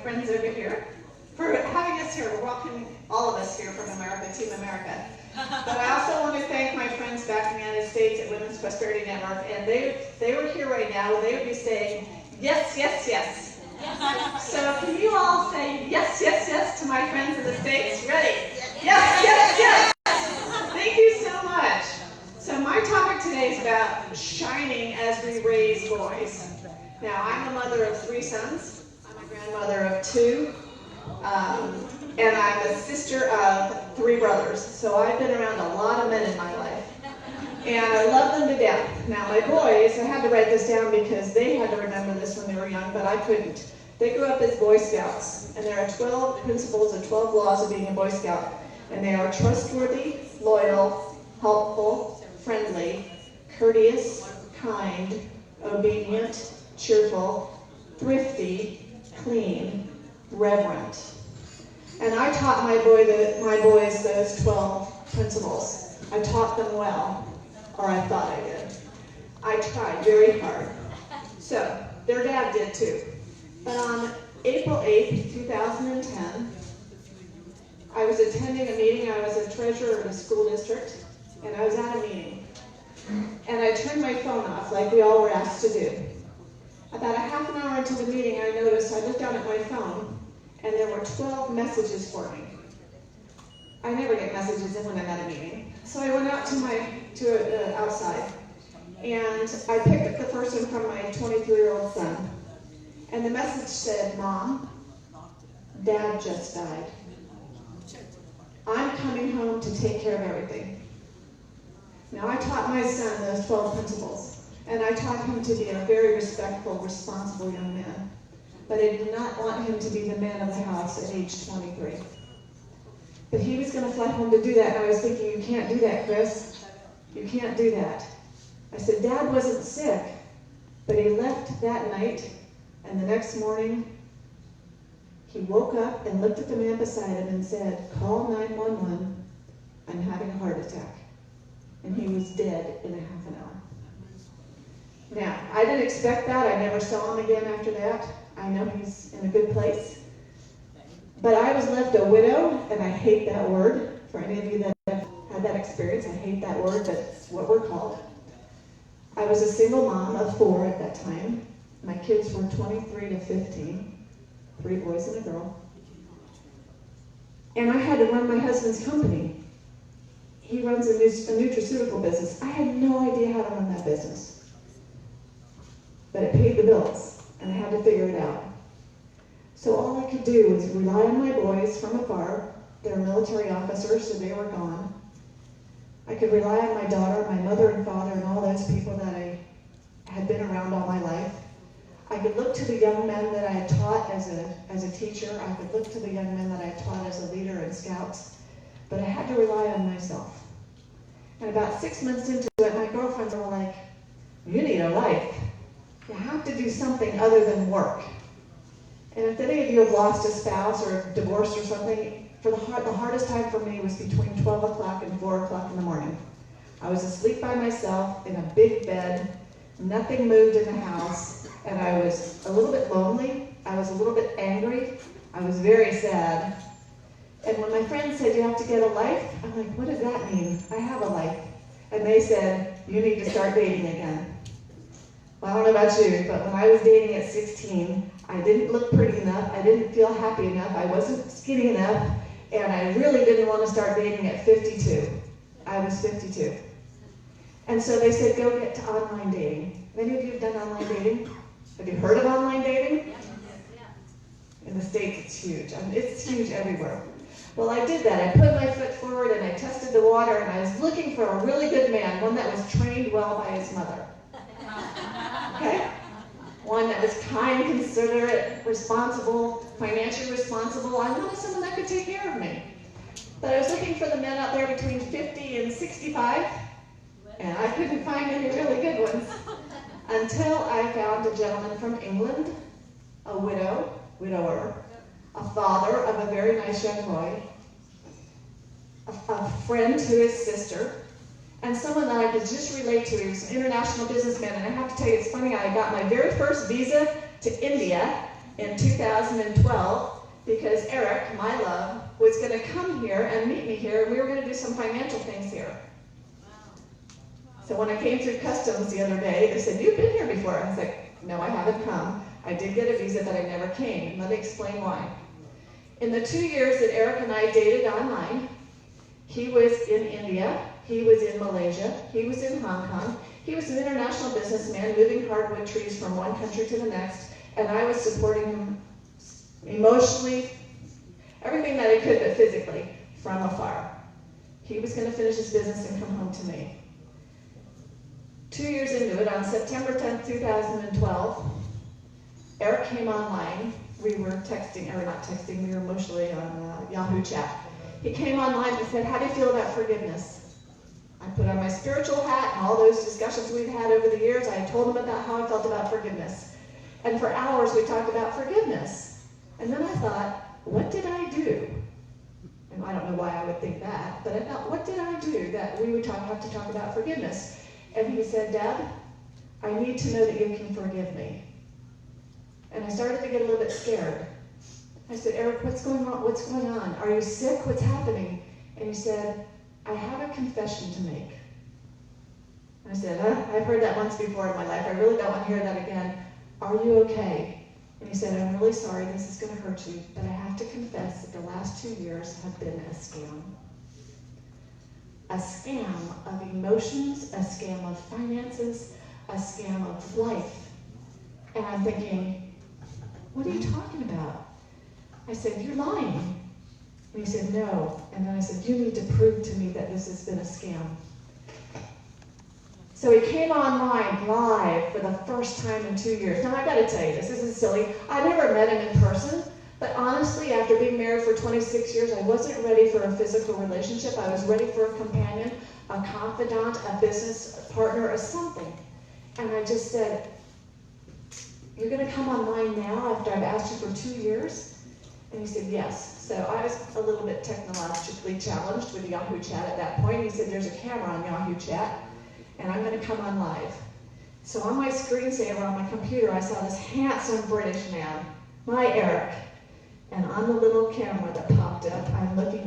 friends over here for having us here. We're welcoming all of us here from America, Team America. But I also want to thank my friends back in the United States at Women's Prosperity Network, and they were here right now, and they would be saying, yes, yes, yes. So can you all say yes, yes, yes to my friends in the States? Ready? Yes, yes, yes. Thank you so much. So my topic today is about shining as we raise boys. Now, I'm a mother of 3 sons. I'm a grandmother of 2. And I'm a sister of 3 brothers. So I've been around a lot of men in my life. And I love them to death. Now, my boys, I had to write this down because they had to remember this when they were young, but I couldn't. They grew up as Boy Scouts. And there are 12 principles and 12 laws of being a Boy Scout. And they are trustworthy, loyal, helpful, friendly, courteous, kind, obedient, cheerful, thrifty, clean, reverent. And I taught my boys those 12 principles. I taught them well, or I thought I did. I tried very hard. So, their dad did too. But on April 8th, 2010, I was attending a meeting. I was a treasurer of a school district, and I was at a meeting. And I turned my phone off, like we all were asked to do. About a half an hour into the meeting, I noticed, I looked down at my phone, and there were 12 messages for me. I never get messages in when I'm at a meeting. So I went out to outside, and I picked up the first one from my 23-year-old son. And the message said, "Mom, Dad just died. I'm coming home to take care of everything." Now, I taught my son those 12 principles, and I taught him to be a very respectful, responsible young man. But I did not want him to be the man of the house at age 23. But he was going to fly home to do that, and I was thinking, you can't do that, Chris. You can't do that. I said, Dad wasn't sick, but he left that night, and the next morning, he woke up and looked at the man beside him and said, "Call 911, I'm having a heart attack." And he was dead in a half an hour. Now, I didn't expect that. I never saw him again after that. I know he's in a good place. But I was left a widow, and I hate that word. For any of you that have had that experience, I hate that word, but it's what we're called. I was a single mom of 4 at that time. My kids were 23 to 15, 3 boys and a girl. And I had to run my husband's company. He runs a nutraceutical business. I had no idea how to run that business. But it paid the bills, and I had to figure it out. So all I could do was rely on my boys from afar. They're military officers, so they were gone. I could rely on my daughter, my mother and father, and all those people that I had been around all my life. I could look to the young men that I had taught as a teacher. I could look to the young men that I had taught as a leader in Scouts. But I had to rely on myself. And about 6 months into it, my girlfriends were like, "You need a life. You have to do something other than work." And if any of you have lost a spouse or divorced or something, the hardest time for me was between 12 o'clock and 4 o'clock in the morning. I was asleep by myself in a big bed. Nothing moved in the house. And I was a little bit lonely. I was a little bit angry. I was very sad. And when my friends said, "You have to get a life," I'm like, "What does that mean? I have a life." And they said, "You need to start dating again." Well, I don't know about you, but when I was dating at 16, I didn't look pretty enough. I didn't feel happy enough. I wasn't skinny enough. And I really didn't want to start dating at 52. I was 52. And so they said, "Go get to online dating." Have any of you have done online dating? Have you heard of online dating? In the States, it's huge. It's huge everywhere. Well, I did that. I put my foot forward and I tested the water, and I was looking for a really good man, one that was trained well by his mother. Okay? One that was kind, considerate, responsible, financially responsible. I wanted someone that could take care of me. But I was looking for the men out there between 50 and 65, and I couldn't find any really good ones until I found a gentleman from England, a widower, a father of a very nice young boy, a friend to his sister, and someone that I could just relate to. He was an international businessman, and I have to tell you, it's funny, I got my very first visa to India in 2012 because Eric, my love, was going to come here and meet me here, and we were going to do some financial things here. So when I came through customs the other day, they said, "You've been here before." I was like, "No, I haven't come. I did get a visa, but I never came." And let me explain why. In the 2 years that Eric and I dated online, he was in India, he was in Malaysia, he was in Hong Kong, he was an international businessman moving hardwood trees from one country to the next, and I was supporting him emotionally, everything that I could, but physically, from afar. He was going to finish his business and come home to me. 2 years into it, on September 10th, 2012, Eric came online. We were texting, or not texting, we were emotionally on Yahoo chat. He came online and said, "How do you feel about forgiveness?" I put on my spiritual hat, and all those discussions we've had over the years, I told him about how I felt about forgiveness. And for hours we talked about forgiveness. And then I thought, what did I do? And I don't know why I would think that, but I thought, what did I do that we would have to talk about forgiveness? And he said, "Deb, I need to know that you can forgive me." And I started to get a little bit scared. I said, "Eric, what's going on? What's going on? Are you sick? What's happening?" And he said, "I have a confession to make." I said, "I've heard that once before in my life. I really don't want to hear that again. Are you okay?" And he said, "I'm really sorry. This is going to hurt you, but I have to confess that the last 2 years have been a scam. A scam of emotions, a scam of finances, a scam of life." And I'm thinking, "What are you talking about?" I said, "You're lying." And he said, "No." And then I said, "You need to prove to me that this has been a scam." So he came online live for the first time in 2 years. Now I've got to tell you this is silly. I never met him in person, but honestly, after being married for 26 years, I wasn't ready for a physical relationship. I was ready for a companion, a confidant, a business partner, or something. And I just said, "You're going to come online now after I've asked you for 2 years?" And he said, "Yes." So I was a little bit technologically challenged with Yahoo Chat at that point. He said, "There's a camera on Yahoo Chat, and I'm going to come on live." So on my screensaver on my computer, I saw this handsome British man, my Eric. And on the little camera that popped up, I'm looking